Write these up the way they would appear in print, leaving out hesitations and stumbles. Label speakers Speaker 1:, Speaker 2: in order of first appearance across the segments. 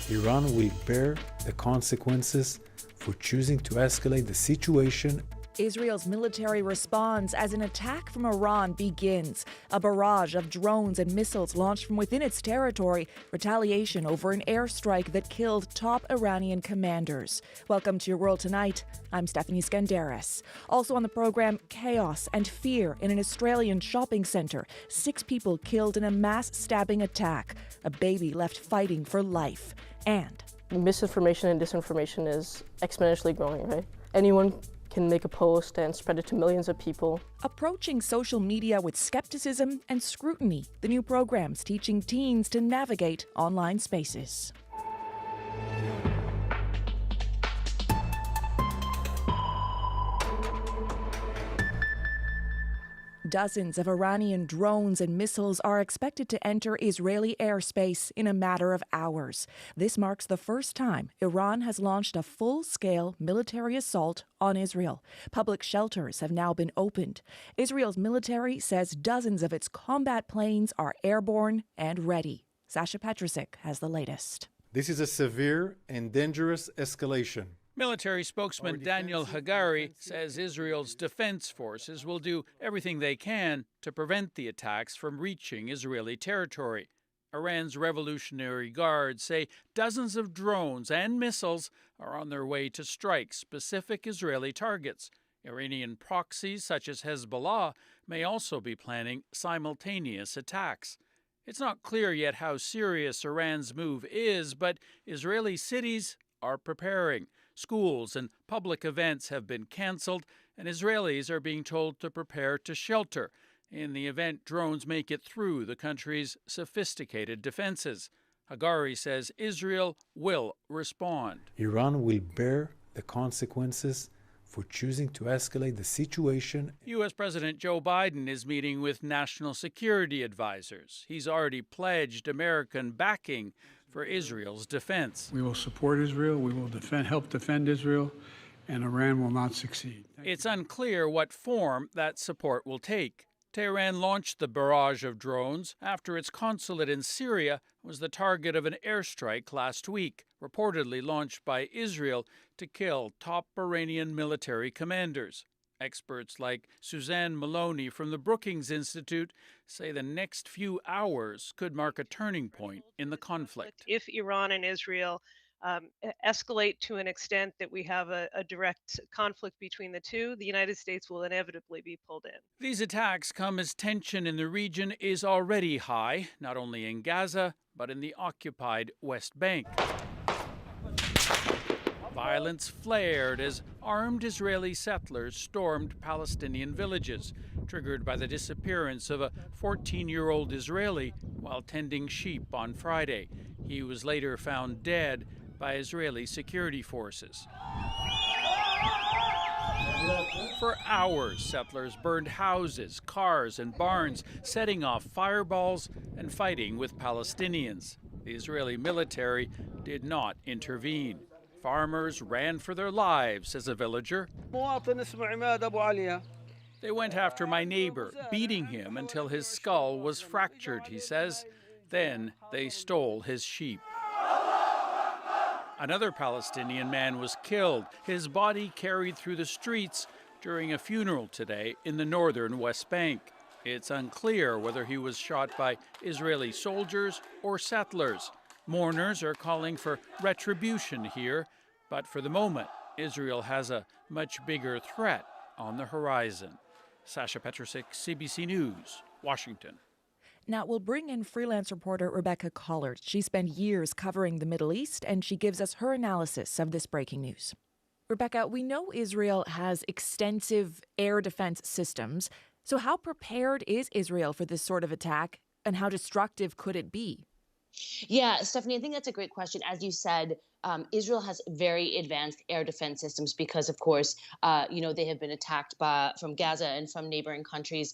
Speaker 1: Iran will bear the consequences for choosing to escalate the situation.
Speaker 2: Israel's military responds as an attack from Iran begins. A barrage of drones and missiles launched from within its territory. Retaliation over an airstrike that killed top Iranian commanders. Welcome to Your World Tonight. I'm Stephanie Skandaris. Also on the program, chaos and fear in an Australian shopping centre. 6 people killed in a mass stabbing attack. A baby left fighting for life. And
Speaker 3: misinformation and disinformation is exponentially growing, right? Anyone can make a post and spread it to millions of people.
Speaker 2: Approaching social media with skepticism and scrutiny. The new programs teaching teens to navigate online spaces. Dozens of Iranian drones and missiles are expected to enter Israeli airspace in a matter of hours. This marks the first time Iran has launched a full-scale military assault on Israel. Public shelters have now been opened. Israel's military says dozens of its combat planes are airborne and ready. Sasha Petrusik has the latest.
Speaker 1: This is a severe and dangerous escalation.
Speaker 4: Military spokesman Daniel Hagari says Israel's defense forces will do everything they can to prevent the attacks from reaching Israeli territory. Iran's Revolutionary Guard say dozens of drones and missiles are on their way to strike specific Israeli targets. Iranian proxies such as Hezbollah may also be planning simultaneous attacks. It's not clear yet how serious Iran's move is, but Israeli cities are preparing. Schools and public events have been canceled, and Israelis are being told to prepare to shelter in the event drones make it through the country's sophisticated defenses. Hagari says Israel will respond.
Speaker 1: Iran will bear the consequences for choosing to escalate the situation.
Speaker 4: U.S. President Joe Biden is meeting with national security advisors. He's already pledged American backing for Israel's defense.
Speaker 5: We will support Israel, we will help defend Israel, and Iran will not succeed.
Speaker 4: It's unclear what form that support will take. Tehran launched the barrage of drones after its consulate in Syria was the target of an airstrike last week, reportedly launched by Israel to kill top Iranian military commanders. Experts like Suzanne Maloney from the Brookings Institute say the next few hours could mark a turning point in the conflict.
Speaker 6: If Iran and Israel escalate to an extent that we have a direct conflict between the two, the United States will inevitably be pulled in.
Speaker 4: These attacks come as tension in the region is already high, not only in Gaza, but in the occupied West Bank. Violence flared as armed Israeli settlers stormed Palestinian villages, triggered by the disappearance of a 14-year-old Israeli while tending sheep on Friday. He was later found dead by Israeli security forces. For hours, settlers burned houses, cars, and barns, setting off fireballs and fighting with Palestinians. The Israeli military did not intervene. Farmers ran for their lives, says a villager. They went after my neighbor, beating him until his skull was fractured, he says. Then they stole his sheep. Another Palestinian man was killed, his body carried through the streets during a funeral today in the northern West Bank. It's unclear whether he was shot by Israeli soldiers or settlers. Mourners are calling for retribution here, but for the moment, Israel has a much bigger threat on the horizon. Sasha Petrusik, CBC News, Washington.
Speaker 2: Now, we'll bring in freelance reporter Rebecca Collard. She spent years covering the Middle East, and she gives us her analysis of this breaking news. Rebecca, we know Israel has extensive air defense systems. So how prepared is Israel for this sort of attack, and how destructive could it be?
Speaker 7: Yeah, Stephanie, I think that's a great question. As you said, Israel has very advanced air defense systems because, of course, they have been attacked from Gaza and from neighboring countries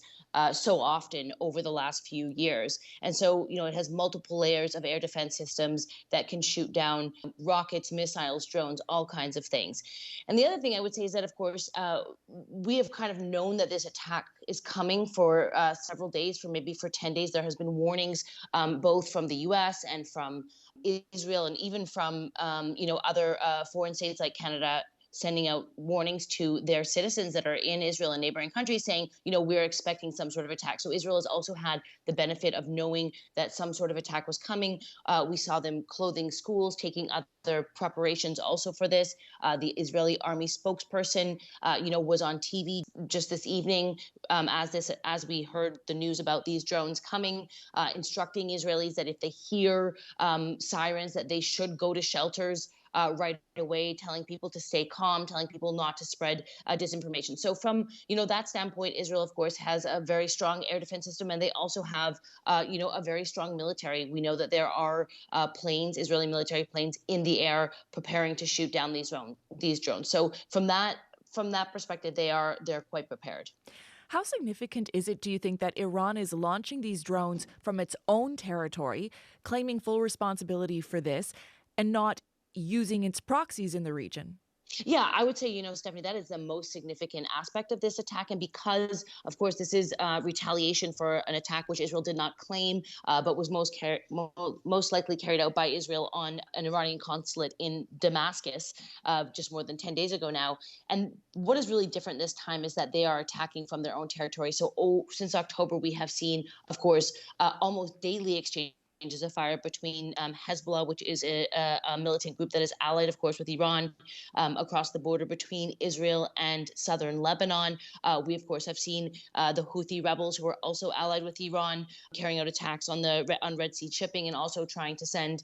Speaker 7: so often over the last few years. And so, it has multiple layers of air defense systems that can shoot down rockets, missiles, drones, all kinds of things. And the other thing I would say is that, of course, we have kind of known that this attack is coming for several days, for 10 days. There has been warnings both from the U.S. and from Israel, and even from other foreign states like Canada, sending out warnings to their citizens that are in Israel and neighboring countries saying, we're expecting some sort of attack. So Israel has also had the benefit of knowing that some sort of attack was coming. We saw them clothing schools, taking other preparations also for this. The Israeli army spokesperson, was on TV just this evening as we heard the news about these drones coming, instructing Israelis that if they hear sirens, that they should go to shelters right away, telling people to stay calm, telling people not to spread disinformation. So from, that standpoint, Israel, of course, has a very strong air defense system, and they also have, a very strong military. We know that there are Israeli military planes in the air preparing to shoot down these drones. So from that perspective, they're quite prepared.
Speaker 2: How significant is it, do you think, that Iran is launching these drones from its own territory, claiming full responsibility for this, and not using its proxies in the region?
Speaker 7: Yeah, I would say, Stephanie, that is the most significant aspect of this attack. And because, of course, this is retaliation for an attack which Israel did not claim, but was most likely carried out by Israel on an Iranian consulate in Damascus just more than 10 days ago now. And what is really different this time is that they are attacking from their own territory. So since October, we have seen, of course, almost daily exchanges of fire between Hezbollah, which is a militant group that is allied, of course, with Iran, across the border between Israel and southern Lebanon. We, of course, have seen the Houthi rebels, who are also allied with Iran, carrying out attacks on Red Sea shipping and also trying to send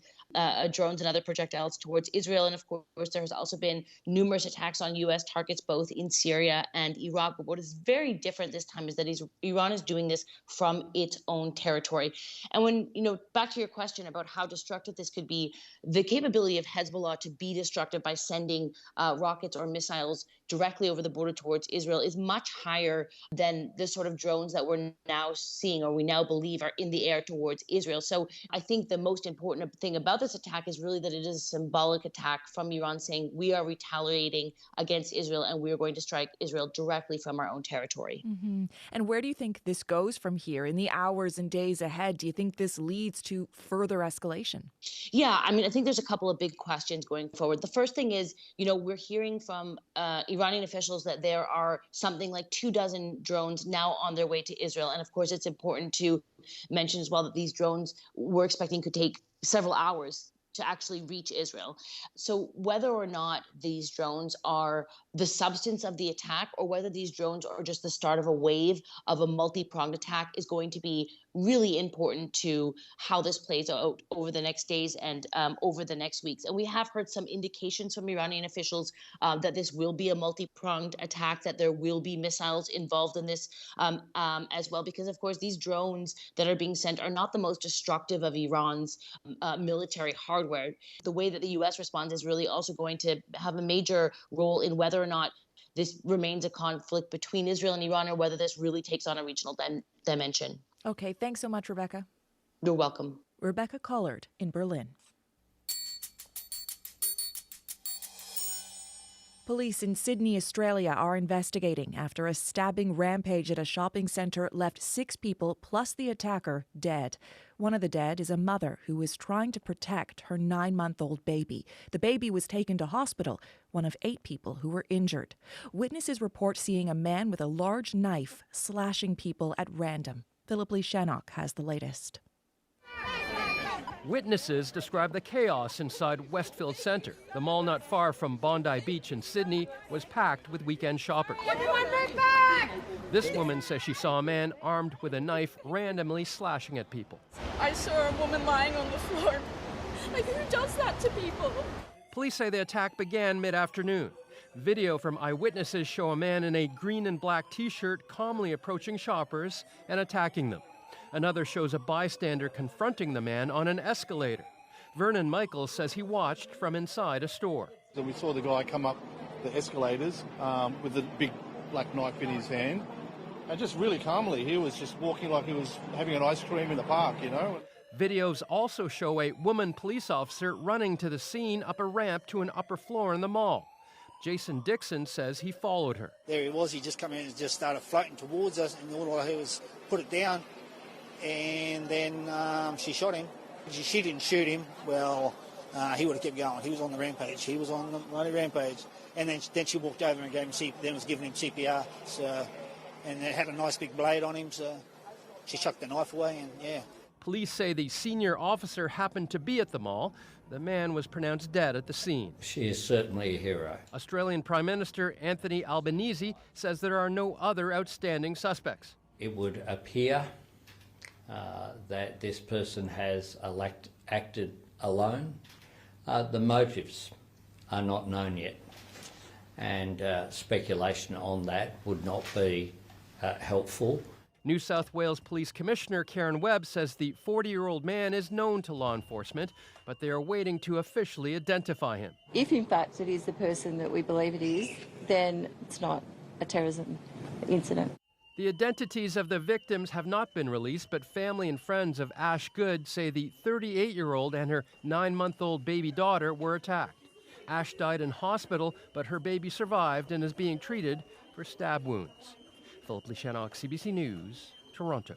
Speaker 7: drones and other projectiles towards Israel. And, of course, there has also been numerous attacks on U.S. targets, both in Syria and Iraq. But what is very different this time is that Iran is doing this from its own territory. And when, back to your question about how destructive this could be, the capability of Hezbollah to be destructive by sending rockets or missiles directly over the border towards Israel is much higher than the sort of drones that we're now seeing, or we now believe are in the air towards Israel. So I think the most important thing about this attack is really that it is a symbolic attack from Iran saying we are retaliating against Israel and we are going to strike Israel directly from our own territory.
Speaker 2: Mm-hmm. And where do you think this goes from here in the hours and days ahead? Do you think this leads to further escalation?
Speaker 7: Yeah, I think there's a couple of big questions going forward. The first thing is, we're hearing from Iranian officials that there are something like 24 drones now on their way to Israel. And of course, it's important to mention as well that these drones we're expecting could take several hours to actually reach Israel. So whether or not these drones are the substance of the attack or whether these drones are just the start of a wave of a multi-pronged attack is going to be really important to how this plays out over the next days and over the next weeks. And we have heard some indications from Iranian officials that this will be a multi-pronged attack, that there will be missiles involved in this as well, because of course these drones that are being sent are not the most destructive of Iran's military hardware. The way that the U.S. responds is really also going to have a major role in whether or not this remains a conflict between Israel and Iran or whether this really takes on a regional dimension.
Speaker 2: Okay, thanks so much, Rebecca.
Speaker 7: You're welcome.
Speaker 2: Rebecca Collard in Berlin. Police in Sydney, Australia are investigating after a stabbing rampage at a shopping centre left 6 people plus the attacker dead. One of the dead is a mother who was trying to protect her 9-month-old baby. The baby was taken to hospital, one of 8 people who were injured. Witnesses report seeing a man with a large knife slashing people at random. Philip Lee Shannock has the latest.
Speaker 8: Witnesses describe the chaos inside Westfield Centre. The mall not far from Bondi Beach in Sydney was packed with weekend shoppers. This woman says she saw a man armed with a knife randomly slashing at people.
Speaker 9: I saw a woman lying on the floor. Like, who does that to people?
Speaker 8: Police say the attack began mid-afternoon. Video from eyewitnesses show a man in a green and black T-shirt calmly approaching shoppers and attacking them. Another shows a bystander confronting the man on an escalator. Vernon Michaels says he watched from inside a store.
Speaker 10: So we saw the guy come up the escalators with a big black knife in his hand. And just really calmly, he was just walking like he was having an ice cream in the park, you know.
Speaker 8: Videos also show a woman police officer running to the scene up a ramp to an upper floor in the mall. Jason Dixon says he followed her.
Speaker 11: There he was, he just come in and just started floating towards us, and all I heard was put it down, and then she shot him. She didn't shoot him, well, he would have kept going. He was on the rampage. He was on the rampage. And then she walked over and was giving him CPR. So, and it had a nice big blade on him, so she chucked the knife away, and yeah.
Speaker 8: Police say the senior officer happened to be at the mall. The man was pronounced dead at the scene.
Speaker 12: She is certainly a hero.
Speaker 8: Australian Prime Minister Anthony Albanese says there are no other outstanding suspects.
Speaker 12: It would appear that this person has acted alone. The motives are not known yet, and speculation on that would not be helpful.
Speaker 8: New South Wales Police Commissioner Karen Webb says the 40-year-old man is known to law enforcement, but they are waiting to officially identify him.
Speaker 13: If in fact it is the person that we believe it is, then it's not a terrorism incident.
Speaker 8: The identities of the victims have not been released, but family and friends of Ash Good say the 38-year-old and her 9-month-old baby daughter were attacked. Ash died in hospital, but her baby survived and is being treated for stab wounds. Philip Lishanok, CBC News, Toronto.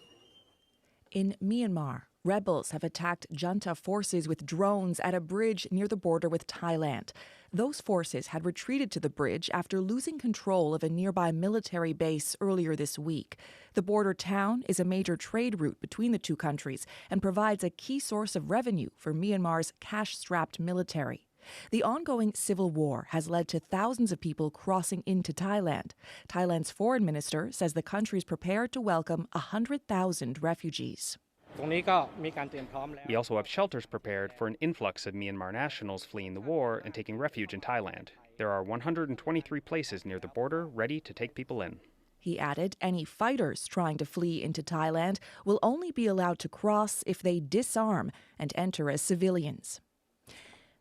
Speaker 2: In Myanmar, rebels have attacked Junta forces with drones at a bridge near the border with Thailand. Those forces had retreated to the bridge after losing control of a nearby military base earlier this week. The border town is a major trade route between the two countries and provides a key source of revenue for Myanmar's cash-strapped military. The ongoing civil war has led to thousands of people crossing into Thailand. Thailand's foreign minister says the country is prepared to welcome 100,000 refugees.
Speaker 14: We also have shelters prepared for an influx of Myanmar nationals fleeing the war and taking refuge in Thailand. There are 123 places near the border ready to take people in.
Speaker 2: He added any fighters trying to flee into Thailand will only be allowed to cross if they disarm and enter as civilians.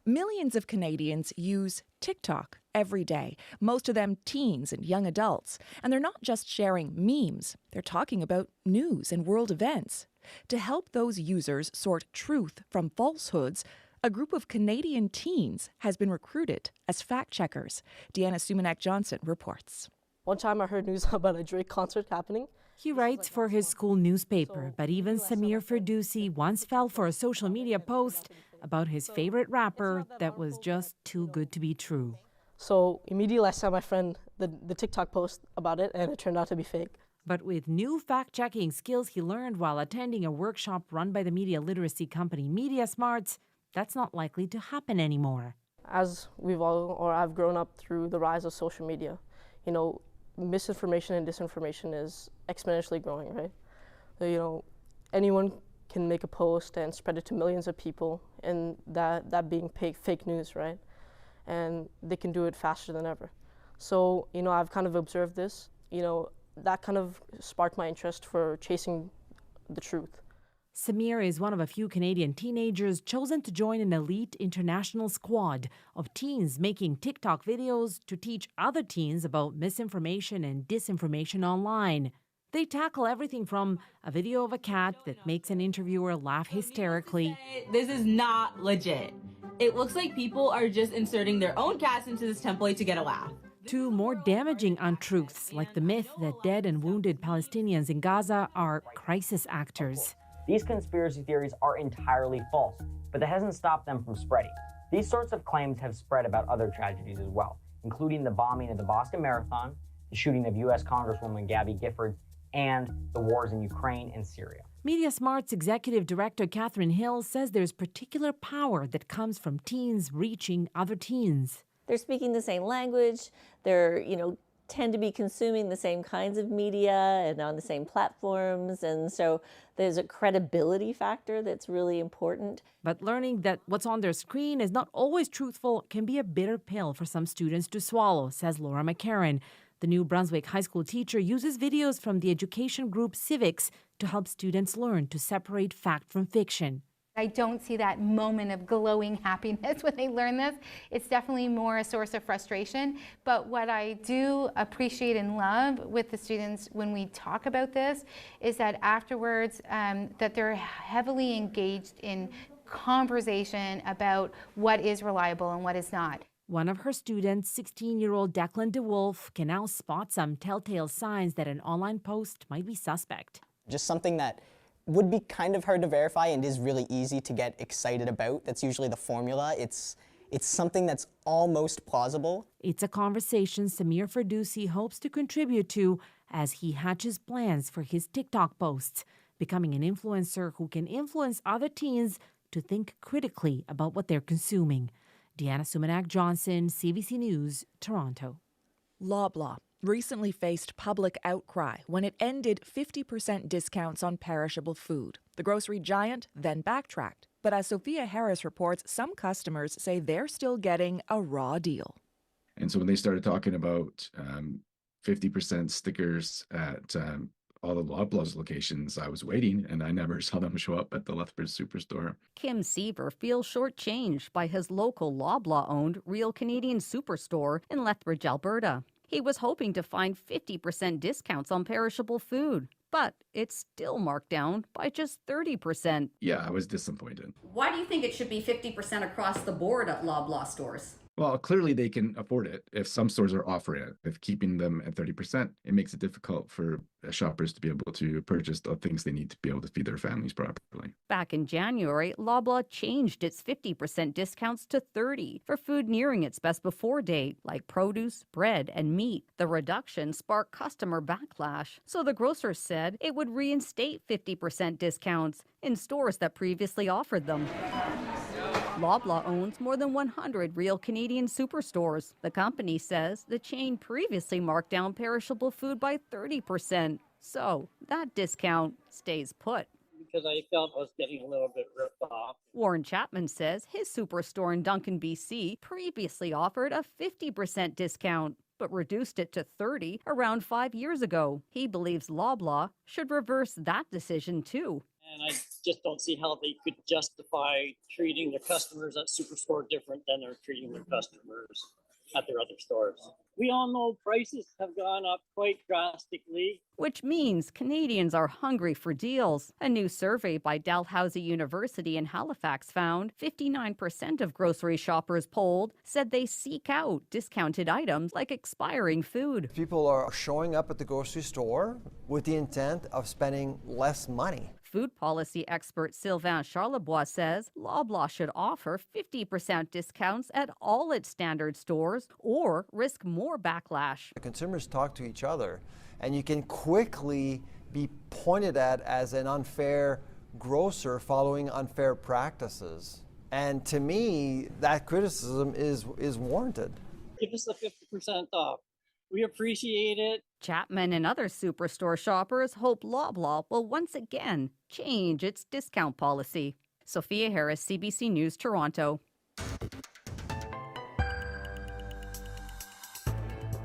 Speaker 2: Millions of Canadians use TikTok every day, most of them teens and young adults. And they're not just sharing memes, they're talking about news and world events. To help those users sort truth from falsehoods, a group of Canadian teens has been recruited as fact-checkers. Deanna Sumanak-Johnson reports.
Speaker 3: One time I heard news about a Drake concert happening.
Speaker 15: He writes for his school newspaper, but even Samir Firdousi once fell for a social media post about his favorite rapper that was just too good to be true.
Speaker 3: So immediately I sent my friend the TikTok post about it, and it turned out to be fake.
Speaker 15: But with new fact-checking skills he learned while attending a workshop run by the media literacy company Media Smarts, that's not likely to happen anymore.
Speaker 3: As I've grown up through the rise of social media, misinformation and disinformation is exponentially growing, right? So, anyone can make a post and spread it to millions of people, and that being fake news, right? And they can do it faster than ever. So, I've kind of observed this, that kind of sparked my interest for chasing the truth.
Speaker 15: Samir is one of a few Canadian teenagers chosen to join an elite international squad of teens making TikTok videos to teach other teens about misinformation and disinformation online. They tackle everything from a video of a cat that makes an interviewer laugh hysterically.
Speaker 16: This is not legit. It looks like people are just inserting their own cats into this template to get a laugh.
Speaker 15: To more damaging untruths, like the myth that dead and wounded Palestinians in Gaza are crisis actors.
Speaker 17: These conspiracy theories are entirely false, but that hasn't stopped them from spreading. These sorts of claims have spread about other tragedies as well, including the bombing of the Boston Marathon, the shooting of U.S. Congresswoman Gabby Giffords, and the wars in Ukraine and Syria.
Speaker 15: Media Smart's executive director Catherine Hill says there's particular power that comes from teens reaching other teens.
Speaker 18: They're speaking the same language, they're, tend to be consuming the same kinds of media and on the same platforms, and so there's a credibility factor that's really important.
Speaker 15: But learning that what's on their screen is not always truthful can be a bitter pill for some students to swallow, says Laura McCarran. The New Brunswick high school teacher uses videos from the education group Civics to help students learn to separate fact from fiction.
Speaker 19: I don't see that moment of glowing happiness when they learn this. It's definitely more a source of frustration. But what I do appreciate and love with the students when we talk about this is that afterwards that they're heavily engaged in conversation about what is reliable and what is not.
Speaker 15: One of her students, 16-year-old Declan DeWolf, can now spot some telltale signs that an online post might be suspect.
Speaker 20: Just something that would be kind of hard to verify and is really easy to get excited about. That's usually the formula. It's something that's almost plausible.
Speaker 15: It's a conversation Samir Ferdowsi hopes to contribute to as he hatches plans for his TikTok posts, becoming an influencer who can influence other teens to think critically about what they're consuming. Deanna Sumanak-Johnson, CBC News, Toronto.
Speaker 2: Loblaw recently faced public outcry when it ended 50% discounts on perishable food. The grocery giant then backtracked. But as Sophia Harris reports, some customers say they're still getting a raw deal.
Speaker 21: And so when they started talking about 50% stickers at all the Loblaw's locations, I was waiting, and I never saw them show up at the Lethbridge Superstore.
Speaker 22: Kim Seaver feels shortchanged by his local Loblaw-owned Real Canadian Superstore in Lethbridge, Alberta. He was hoping to find 50% discounts on perishable food, but it's still marked down by just 30%.
Speaker 21: Yeah, I was disappointed.
Speaker 22: Why do you think it should be 50% across the board at Loblaw stores?
Speaker 21: Well, clearly they can afford it if some stores are offering it. If keeping them at 30%, it makes it difficult for shoppers to be able to purchase the things they need to be able to feed their families properly.
Speaker 22: Back in January, Loblaw changed its 50% discounts to 30% for food nearing its best before date, like produce, bread, and meat. The reduction sparked customer backlash, so the grocer said it would reinstate 50% discounts in stores that previously offered them. Loblaw owns more than 100 Real Canadian Superstores. The company says the chain previously marked down perishable food by 30%. So that discount stays put.
Speaker 23: Because I felt I was getting a little bit ripped off.
Speaker 22: Warren Chapman says his superstore in Duncan, BC previously offered a 50% discount, but reduced it to 30% around 5 years ago. He believes Loblaw should reverse that decision too.
Speaker 23: And I just don't see how they could justify treating their customers at Superstore different than they're treating their customers at their other stores. We all know prices have gone up quite drastically.
Speaker 22: Which means Canadians are hungry for deals. A new survey by Dalhousie University in Halifax found 59% of grocery shoppers polled said they seek out discounted items like expiring food.
Speaker 24: People are showing up at the grocery store with the intent of spending less money.
Speaker 22: Food policy expert Sylvain Charlebois says Loblaw should offer 50% discounts at all its standard stores or risk more backlash.
Speaker 24: Consumers talk to each other, and you can quickly be pointed at as an unfair grocer following unfair practices. And to me, that criticism is warranted.
Speaker 23: Give us the 50% off. We appreciate it.
Speaker 22: Chapman and other Superstore shoppers hope Loblaw will once again change its discount policy. Sophia Harris, CBC News, Toronto.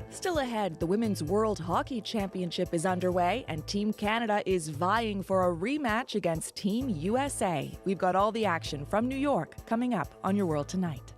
Speaker 2: Still ahead, the Women's World Hockey Championship is underway and Team Canada is vying for a rematch against Team USA. We've got all the action from New York coming up on Your World Tonight.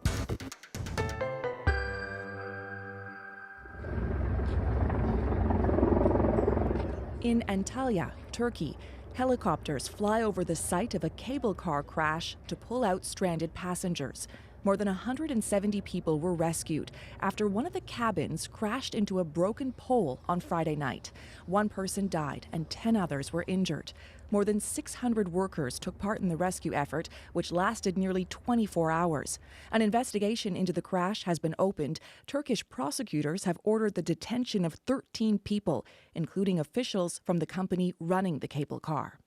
Speaker 2: In Antalya, Turkey, helicopters fly over the site of a cable car crash to pull out stranded passengers. More than 170 people were rescued after one of the cabins crashed into a broken pole on Friday night. One person died and 10 others were injured. More than 600 workers took part in the rescue effort, which lasted nearly 24 hours. An investigation into the crash has been opened. Turkish prosecutors have ordered the detention of 13 people, including officials from the company running the cable car.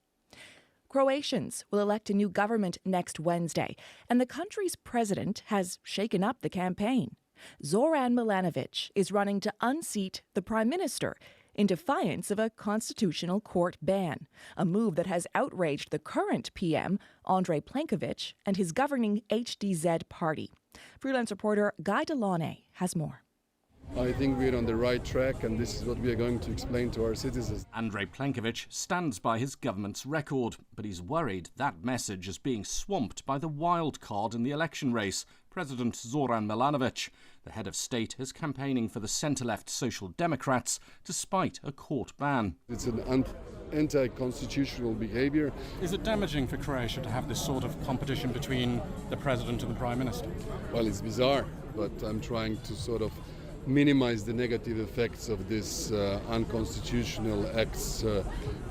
Speaker 2: Croatians will elect a new government next Wednesday, and the country's president has shaken up the campaign. Zoran Milanovic is running to unseat the prime minister in defiance of a constitutional court ban, a move that has outraged the current PM, Andrej Plenković, and his governing HDZ party. Freelance reporter Guy Delaunay has more.
Speaker 1: I think we're on the right track, and this is what we are going to explain to our citizens.
Speaker 4: Andrej Plenković stands by his government's record, but he's worried that message is being swamped by the wild card in the election race, President Zoran Milanović. The head of state is campaigning for the centre-left Social Democrats despite a court ban.
Speaker 1: It's an anti-constitutional behaviour.
Speaker 14: Is it damaging for Croatia to have this sort of competition between the president and the prime minister?
Speaker 1: Well, it's bizarre, but I'm trying to sort of minimize the negative effects of this unconstitutional acts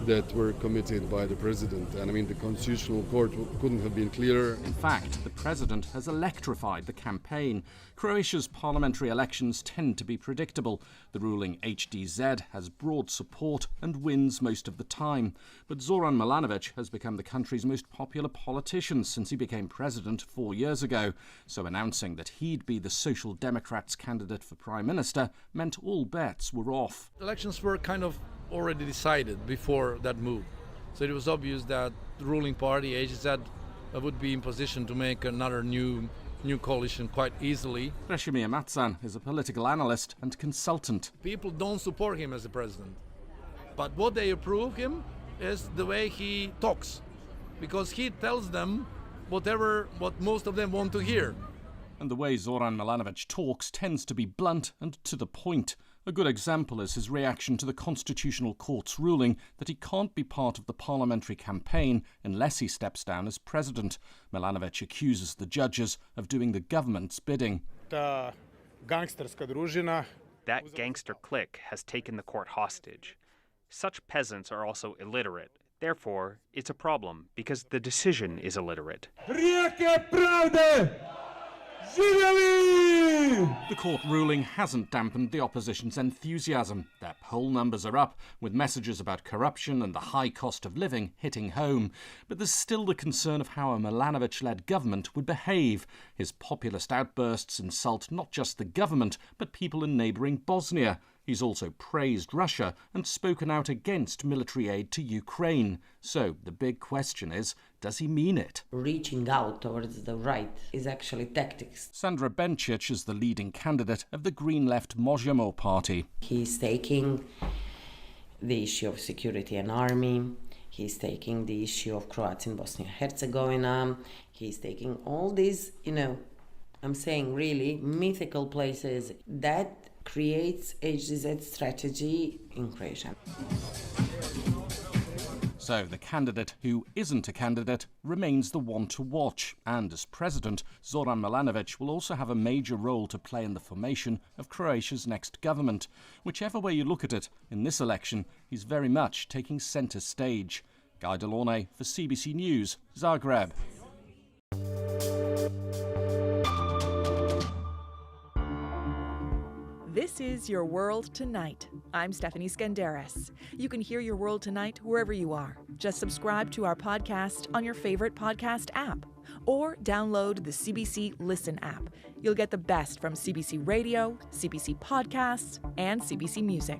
Speaker 1: that were committed by the president. And I mean, the Constitutional Court couldn't have been clearer.
Speaker 4: In fact, the president has electrified the campaign. Croatia's parliamentary elections tend to be predictable. The ruling HDZ has broad support and wins most of the time. But Zoran Milanović has become the country's most popular politician since he became president 4 years ago. So announcing that he'd be the Social Democrats' candidate for prime minister meant all bets were off.
Speaker 5: Elections were kind of already decided before that move. So it was obvious that the ruling party, HDZ, would be in position to make another new coalition quite easily.
Speaker 4: Krešimir Macan is a political analyst and consultant.
Speaker 5: People don't support him as a president. But what they approve him is the way he talks. Because he tells them what most of them want to hear.
Speaker 4: And the way Zoran Milanović talks tends to be blunt and to the point. A good example is his reaction to the Constitutional Court's ruling that he can't be part of the parliamentary campaign unless he steps down as president. Milanović accuses the judges of doing the government's bidding.
Speaker 6: That
Speaker 14: gangster clique has taken the court hostage. Such peasants are also illiterate. Therefore, it's a problem because the decision is illiterate.
Speaker 4: The court ruling hasn't dampened the opposition's enthusiasm. Their poll numbers are up, with messages about corruption and the high cost of living hitting home. But there's still the concern of how a Milanović-led government would behave. His populist outbursts insult not just the government, but people in neighbouring Bosnia. He's also praised Russia and spoken out against military aid to Ukraine. So the big question is, does he mean it?
Speaker 25: Reaching out towards the right is actually tactics.
Speaker 4: Sandra Bencic is the leading candidate of the Green Left Možemo party.
Speaker 25: He's taking the issue of security and army. He's taking the issue of Croatia and Bosnia and Herzegovina. He's taking all these, I'm saying really mythical places that creates HDZ strategy in Croatia.
Speaker 4: So the candidate who isn't a candidate remains the one to watch. And as president, Zoran Milanović will also have a major role to play in the formation of Croatia's next government. Whichever way you look at it, in this election, he's very much taking centre stage. Guy Delaunay for CBC News, Zagreb.
Speaker 2: This is Your World Tonight. I'm Stephanie Skandaris. You can hear Your World Tonight wherever you are. Just subscribe to our podcast on your favorite podcast app or download the CBC Listen app. You'll get the best from CBC Radio, CBC Podcasts, and CBC Music.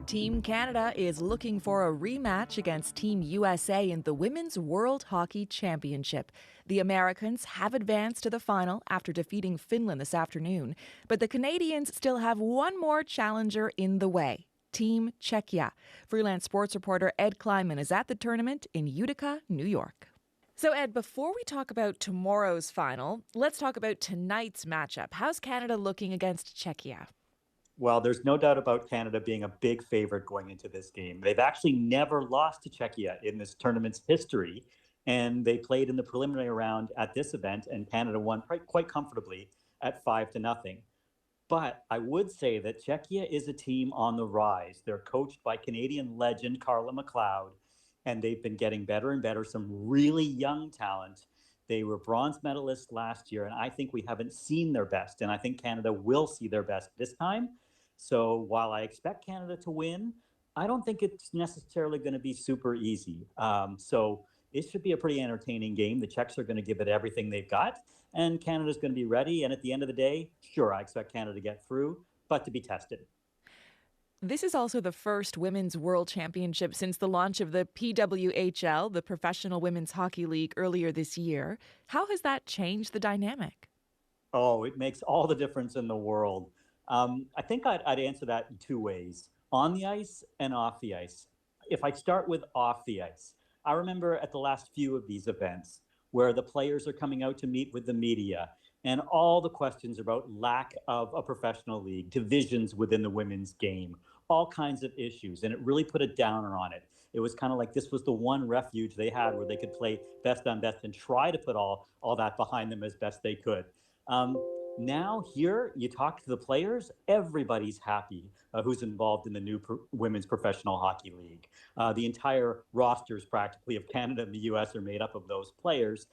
Speaker 2: Team Canada is looking for a rematch against Team USA in the Women's World Hockey Championship. The Americans have advanced to the final after defeating Finland this afternoon, but the Canadians still have one more challenger in the way, Team Czechia. Freelance sports reporter Ed Kleinman is at the tournament in Utica, New York. So Ed, before we talk about tomorrow's final, let's talk about tonight's matchup. How's Canada looking against Czechia?
Speaker 26: Well, there's no doubt about Canada being a big favorite going into this game. They've actually never lost to Czechia in this tournament's history, and they played in the preliminary round at this event, and Canada won quite comfortably at 5-0. But I would say that Czechia is a team on the rise. They're coached by Canadian legend Carla McLeod, and they've been getting better and better, some really young talent. They were bronze medalists last year, and I think we haven't seen their best, and I think Canada will see their best this time. So while I expect Canada to win, I don't think it's necessarily going to be super easy. So it should be a pretty entertaining game. The Czechs are going to give it everything they've got, and Canada's going to be ready. And at the end of the day, sure, I expect Canada to get through, but to be tested.
Speaker 2: This is also the first Women's World Championship since the launch of the PWHL, the Professional Women's Hockey League, earlier this year. How has that changed the dynamic?
Speaker 26: Oh, it makes all the difference in the world. I think I'd answer that in two ways, on the ice and off the ice. If I start with off the ice, I remember at the last few of these events where the players are coming out to meet with the media and all the questions about lack of a professional league, divisions within the women's game, all kinds of issues. And it really put a downer on it. It was kind of like this was the one refuge they had where they could play best on best and try to put all that behind them as best they could. Now here, you talk to the players, everybody's happy who's involved in the new Women's Professional Hockey League. The entire rosters practically of Canada and the US are made up of those players.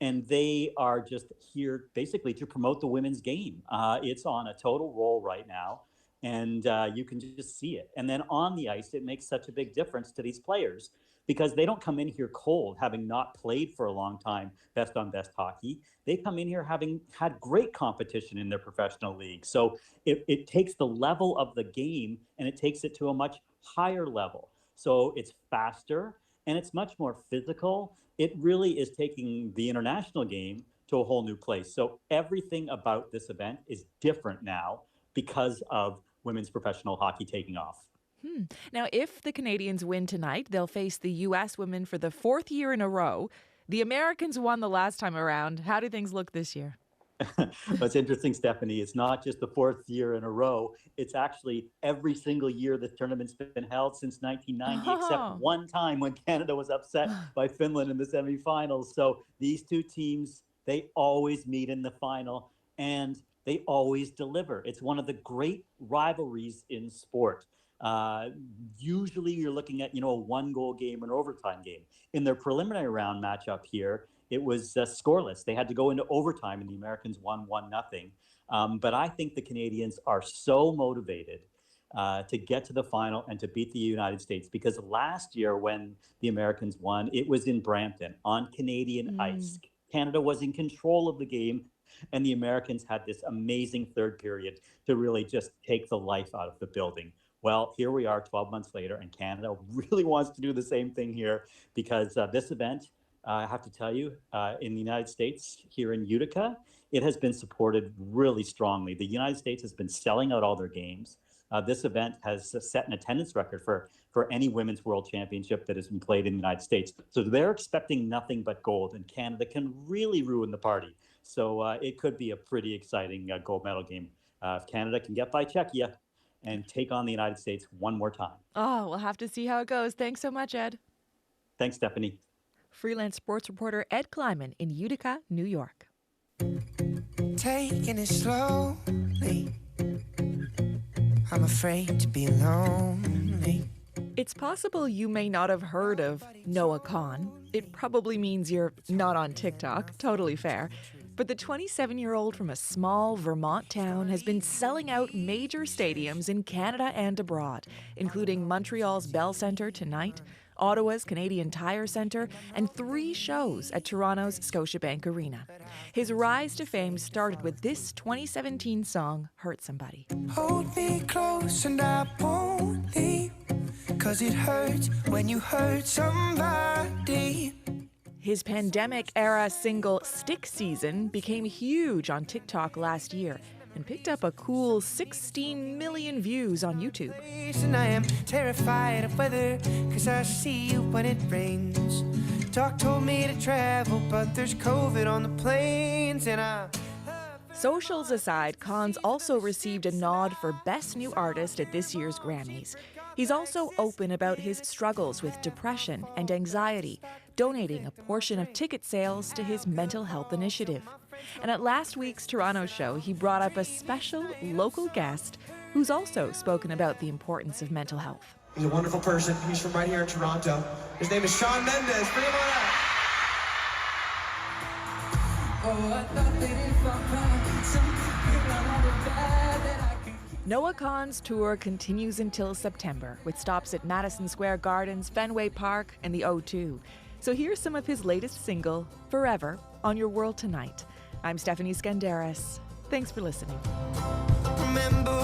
Speaker 26: And they are just here basically to promote the women's game. It's on a total roll right now. And you can just see it. And then on the ice, it makes such a big difference to these players because they don't come in here cold, having not played for a long time best on best hockey. They come in here having had great competition in their professional league. So it takes the level of the game and it takes it to a much higher level. So it's faster and it's much more physical. It really is taking the international game to a whole new place. So everything about this event is different now because of women's professional hockey taking off.
Speaker 2: Now, if the Canadians win tonight, they'll face the U.S. women for the fourth year in a row. The Americans won the last time around. How do things look this year?
Speaker 26: What's interesting, Stephanie, it's not just the fourth year in a row. It's actually every single year this tournament's been held since 1990, except one time when Canada was upset by Finland in the semifinals. So these two teams, they always meet in the final, and they always deliver. It's one of the great rivalries in sport. Usually you're looking at, a one-goal game or an overtime game. In their preliminary round matchup here, it was scoreless. They had to go into overtime, and the Americans won 1-0. But I think the Canadians are so motivated to get to the final and to beat the United States, because last year when the Americans won, it was in Brampton on Canadian ice. Canada was in control of the game, and the Americans had this amazing third period to really just take the life out of the building. Well, here we are 12 months later, and Canada really wants to do the same thing here, because this event, I have to tell you, in the United States, here in Utica, it has been supported really strongly. The United States has been selling out all their games. This event has set an attendance record for any women's world championship that has been played in the United States. So they're expecting nothing but gold, and Canada can really ruin the party. So it could be a pretty exciting gold medal game if Canada can get by Czechia and take on the United States one more time.
Speaker 2: Oh, we'll have to see how it goes. Thanks so much, Ed.
Speaker 26: Thanks, Stephanie.
Speaker 2: Freelance sports reporter Ed Kleiman in Utica, New York.
Speaker 6: Taking it slowly. I'm afraid to be lonely.
Speaker 2: It's possible you may not have heard of Noah Kahn. It probably means you're not on TikTok. Totally fair. But the 27-year-old from a small Vermont town has been selling out major stadiums in Canada and abroad, including Montreal's Bell Centre tonight, Ottawa's Canadian Tire Centre, and 3 shows at Toronto's Scotiabank Arena. His rise to fame started with this 2017 song, Hurt Somebody.
Speaker 6: Hold me close and I won't leave, 'cause it hurts when you hurt somebody.
Speaker 2: His pandemic-era single Stick Season became huge on TikTok last year and picked up a cool 16 million views on YouTube.
Speaker 6: And I am terrified of weather, 'cause I see you when it rains. Doc told me to travel, but there's COVID on the planes, and
Speaker 2: Socials aside, Kahn's also received a nod for Best New Artist at this year's Grammys. He's also open about his struggles with depression and anxiety, donating a portion of ticket sales to his mental health initiative. And at last week's Toronto show, he brought up a special local guest who's also spoken about the importance of mental health.
Speaker 6: he's a wonderful person. He's from right here in Toronto. His name is Shawn Mendes. Bring him on out.
Speaker 2: Noah Kahn's tour continues until September, with stops at Madison Square Gardens, Fenway Park, and the O2. So here's some of his latest single, Forever, on Your World Tonight. I'm Stephanie Skandaris. Thanks for listening.
Speaker 6: Remember